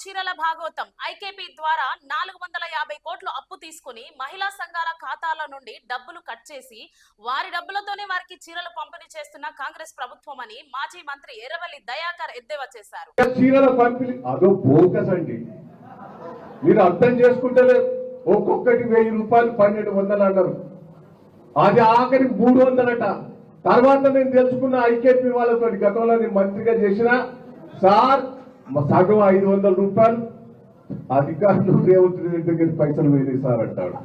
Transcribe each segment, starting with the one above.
చీరల భాగవతం ఐకేపీ ద్వారా 450 కోట్లు అప్పు తీసుకుని మహిళా సంఘాల ఖాతాల నుండి డబ్బులు కట్ చేసి వారి డబ్బులతోనే వారికి చీరలు పంపిణీ చేస్తున్న కాంగ్రెస్ ప్రభుత్వం అని మాజీ మంత్రి ఎర్రవల్లి దయాకర్ ఎద్దేవా చేశారు. చీరల పంపిణీ అదో బోగస్ అండి, మీరు అర్థం చేసుకుంటలేరు. ఒక్కొక్కటి 1000 రూపాయలు 1200 అన్నారు, అది ఆఖరి 300 తర్వాత నేను తెలుసుకున్న ఐకేపీ వాళ్ళతో గతంలో నేను మంత్రిగా చేసిన సార్ సగం 500 రూపాయలు అధికారులు రేవంత్ రెడ్డి దగ్గర పైసలు పోయినాయి సార్ అంటాడు.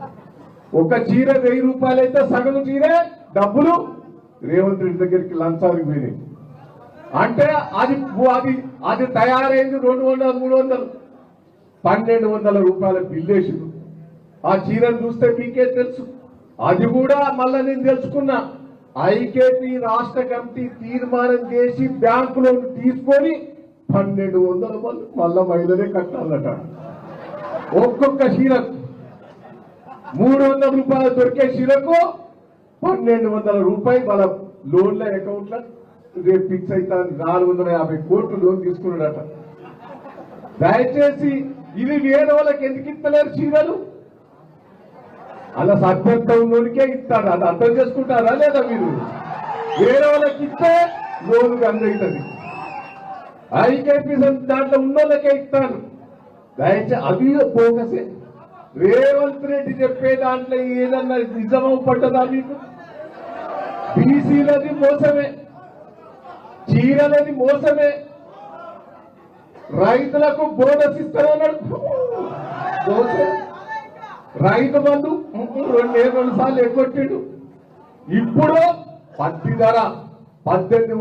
ఒక చీర 1000 రూపాయలు అయితే సగం చీరే డబ్బులు రేవంత్ రెడ్డి దగ్గరికి లంచానికి పోయినాయి. అంటే అది అది అది తయారైంది 200 300 1200 రూపాయల బిల్లేసింది. ఆ చీరను చూస్తే మీకే తెలుసు. అది కూడా మళ్ళా నేను తెలుసుకున్నా, ఐకేపీ రాష్ట్ర కమిటీ తీర్మానం చేసి బ్యాంకు లోన్ తీసుకొని 1200 మళ్ళా మహిళలే కట్టాలట. ఒక్కొక్క చీరకు 300 రూపాయలు దొరికే చీరకు 1200 రూపాయలు వాళ్ళ లోన్ల అకౌంట్ లో రేపు ఫిక్స్ అవుతా 450 కోట్లు లోన్ తీసుకున్నాడట. దయచేసి ఇది వేరే వాళ్ళకి ఎందుకు ఇస్తలేరు చీరలు? అలా సభ్యత్వంలోనికే ఇస్తారు. అది అర్థం చేసుకుంటారా లేదా? మీరు వేరే వాళ్ళకి ఇస్తే లోన్ అందవుతుంది, ఐకేపీ దాంట్లో ఉన్న వాళ్ళకే ఇస్తారు. దయచేసి అది ఫోకసే. రేవంత్ రెడ్డి చెప్పే దాంట్లో ఏదన్నా నిజమో పడ్డదా మీకు? బీసీలది మోసమే, చీరలది మోసమే, రైతులకు బోనస్ ఇస్తారన్నాడు మోసం, రైతు బంధు 2 సార్లు ఎగ్గొట్టాడు. ఇప్పుడు పత్తి ధర 18